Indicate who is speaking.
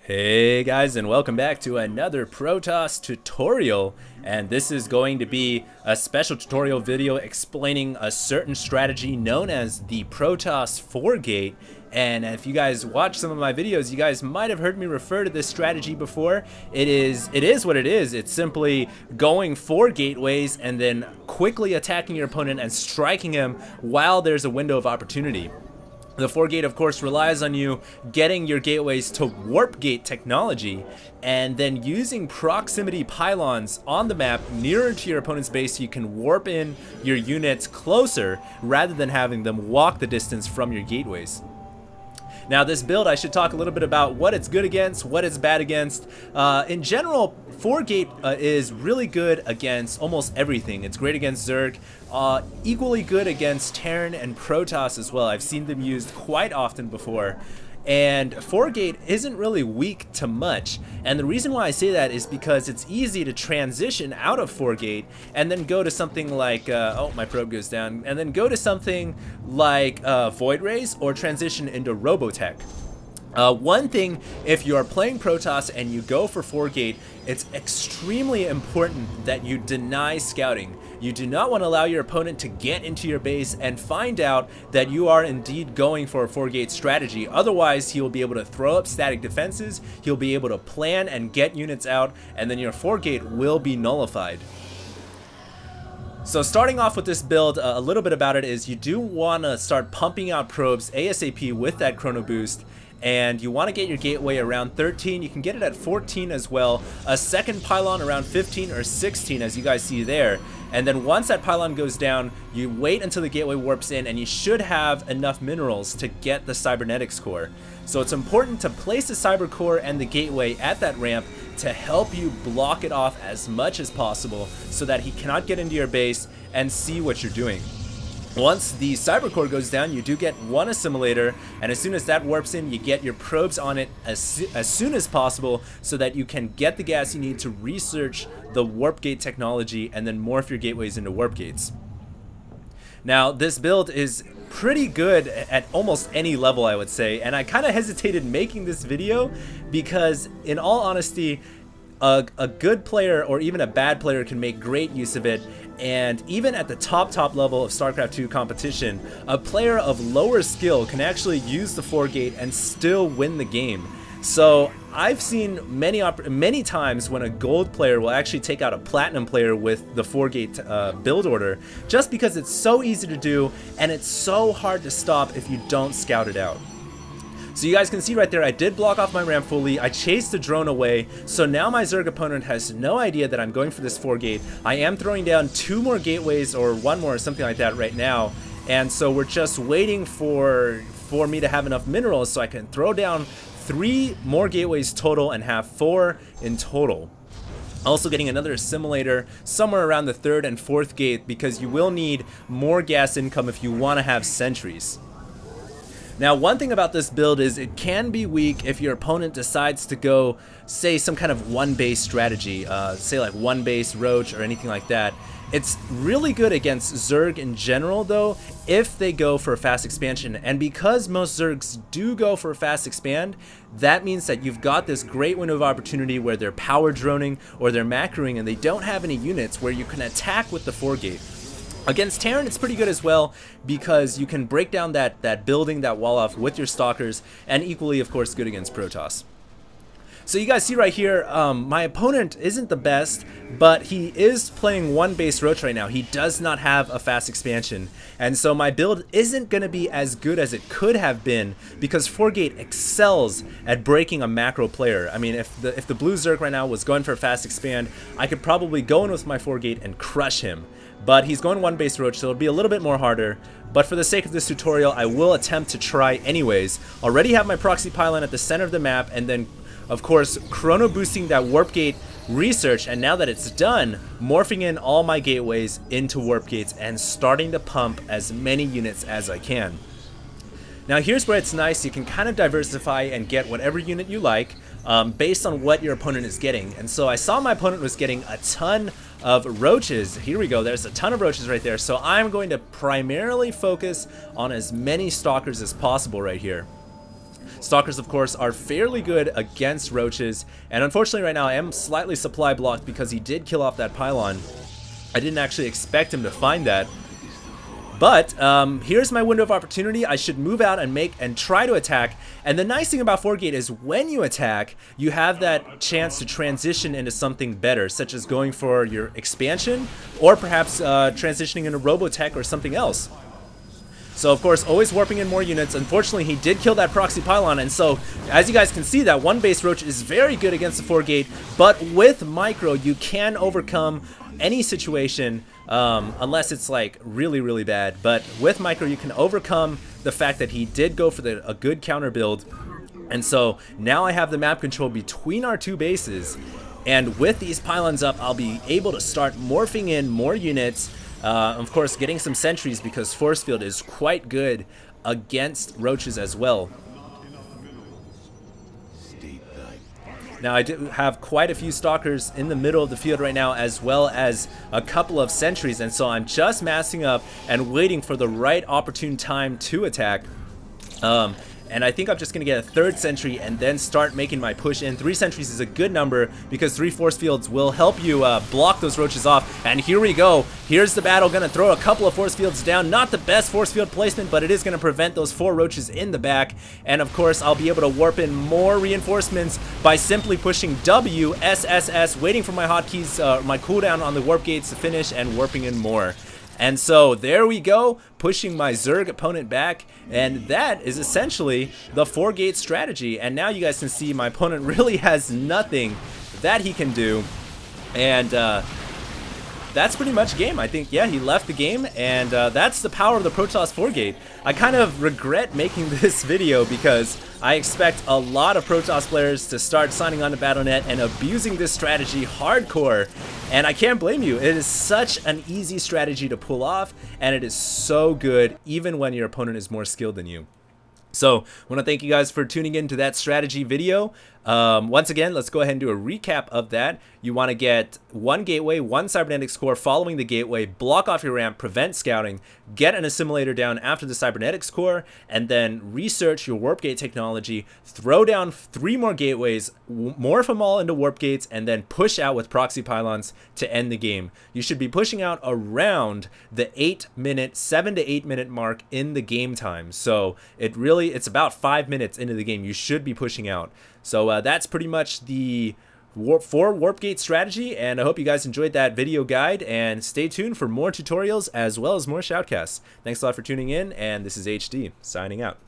Speaker 1: Hey guys, and welcome back to another Protoss tutorial, and this is going to be a special tutorial video explaining a certain strategy known as the Protoss 4-gate. And if you guys watch some of my videos, you guys might have heard me refer to this strategy before. It is what it is. It's simply going 4 gateways and then quickly attacking your opponent and striking him while there's a window of opportunity. The 4-gate, of course, relies on you getting your gateways to warp gate technology and then using proximity pylons on the map nearer to your opponent's base so you can warp in your units closer rather than having them walk the distance from your gateways. Now, this build, I should talk a little bit about what it's good against, what it's bad against. In general, 4-gate is really good against almost everything. It's great against Zerg, equally good against Terran and Protoss as well. I've seen them used quite often before. And 4-gate isn't really weak to much, and the reason why I say that is because it's easy to transition out of 4-gate and then go to something like, oh, my probe goes down, and then go to something like Void Rays or transition into Robotech. One thing, if you are playing Protoss and you go for 4-gate, it's extremely important that you deny scouting. You do not want to allow your opponent to get into your base and find out that you are indeed going for a 4-gate strategy. Otherwise, he will be able to throw up static defenses, he'll be able to plan and get units out, and then your 4-gate will be nullified. So starting off with this build, a little bit about it is you do want to start pumping out probes ASAP with that chrono boost. And you want to get your gateway around 13. You can get it at 14 as well. A second pylon around 15 or 16, as you guys see there. And then once that pylon goes down, you wait until the gateway warps in, and you should have enough minerals to get the cybernetics core. So it's important to place the cyber core and the gateway at that ramp to help you block it off as much as possible so that he cannot get into your base and see what you're doing. Once the cyber core goes down, you do get one assimilator, and as soon as that warps in, you get your probes on it as soon as possible so that you can get the gas you need to research the warp gate technology and then morph your gateways into warp gates. Now, this build is pretty good at almost any level, I would say, and I kind of hesitated making this video because, in all honesty, a good player or even a bad player can make great use of it. And even at the top level of StarCraft 2 competition, a player of lower skill can actually use the 4-gate and still win the game. So I've seen many times when a gold player will actually take out a platinum player with the 4-gate build order, just because it's so easy to do and it's so hard to stop if you don't scout it out. So you guys can see right there, I did block off my ramp fully, I chased the drone away, so now my Zerg opponent has no idea that I'm going for this 4-gate. I am throwing down 2 more gateways, or 1 more, or something like that right now, and so we're just waiting for me to have enough minerals so I can throw down 3 more gateways total and have 4 in total. Also getting another assimilator somewhere around the 3rd and 4th gate because you will need more gas income if you want to have sentries. Now, one thing about this build is it can be weak if your opponent decides to go, say, some kind of one-base strategy, say like one-base Roach or anything like that. It's really good against Zerg in general, though, if they go for a fast expansion. And because most Zergs do go for a fast expand, that means that you've got this great window of opportunity where they're power droning or they're macroing and they don't have any units where you can attack with the 4-gate. Against Terran, it's pretty good as well because you can break down that building, that wall off with your stalkers, and equally, of course, good against Protoss. So you guys see right here, my opponent isn't the best, but he is playing one-base Roach right now. He does not have a fast expansion, and so my build isn't going to be as good as it could have been because 4-gate excels at breaking a macro player. I mean, if the blue Zerg right now was going for a fast expand, I could probably go in with my 4-gate and crush him. But he's going one-base Roach, so it'll be a little bit more harder. But for the sake of this tutorial, I will attempt to try anyways. Already have my proxy pylon at the center of the map, and then, of course, chrono boosting that warp gate research, and now that it's done, morphing in all my gateways into warp gates and starting to pump as many units as I can. Now here's where it's nice, you can kind of diversify and get whatever unit you like based on what your opponent is getting. And so I saw my opponent was getting a ton of roaches. Here we go, there's a ton of roaches right there. So I'm going to primarily focus on as many stalkers as possible right here. Stalkers, of course, are fairly good against roaches, and unfortunately right now I am slightly supply blocked because he did kill off that pylon. I didn't actually expect him to find that. But here's my window of opportunity. I should move out and try to attack. And the nice thing about 4-gate is when you attack, you have that chance to transition into something better, such as going for your expansion, or perhaps transitioning into Robotech or something else. So of course, always warping in more units. Unfortunately, he did kill that proxy pylon, and so as you guys can see, that one base roach is very good against the 4-gate, but with micro, you can overcome any situation unless it's like really bad. But with micro, you can overcome the fact that he did go for a good counter build. And so now I have the map control between our two bases, and with these pylons up, I'll be able to start morphing in more units. Of course, getting some sentries because force field is quite good against roaches as well. Now I do have quite a few stalkers in the middle of the field right now, as well as a couple of sentries, and so I'm just massing up and waiting for the right opportune time to attack. And I think I'm just going to get a third sentry and then start making my push in. 3 sentries is a good number because 3 force fields will help you block those roaches off. And here we go. Here's the battle. Going to throw a couple of force fields down. Not the best force field placement, but it is going to prevent those 4 roaches in the back. And of course, I'll be able to warp in more reinforcements by simply pushing W, SSS, waiting for my hotkeys, my cooldown on the warp gates to finish, and warping in more. And so there we go, pushing my Zerg opponent back, and that is essentially the 4-gate strategy. And now you guys can see my opponent really has nothing that he can do, and that's pretty much game. I think, yeah, he left the game, and that's the power of the Protoss 4-gate. I kind of regret making this video because I expect a lot of Protoss players to start signing on to Battle.net and abusing this strategy hardcore. And I can't blame you. It is such an easy strategy to pull off, and it is so good even when your opponent is more skilled than you. So I want to thank you guys for tuning in to that strategy video. Once again, let's go ahead and do a recap of that. You want to get 1 gateway, 1 cybernetics core following the gateway, block off your ramp, prevent scouting, get an assimilator down after the cybernetics core, and then research your warp gate technology, throw down 3 more gateways, morph them all into warp gates, and then push out with proxy pylons to end the game. You should be pushing out around the 7 to 8 minute mark in the game time. So it's about 5 minutes into the game you should be pushing out. So that's pretty much the warp gate strategy, and I hope you guys enjoyed that video guide, and stay tuned for more tutorials as well as more shoutcasts. Thanks a lot for tuning in, and this is HD signing out.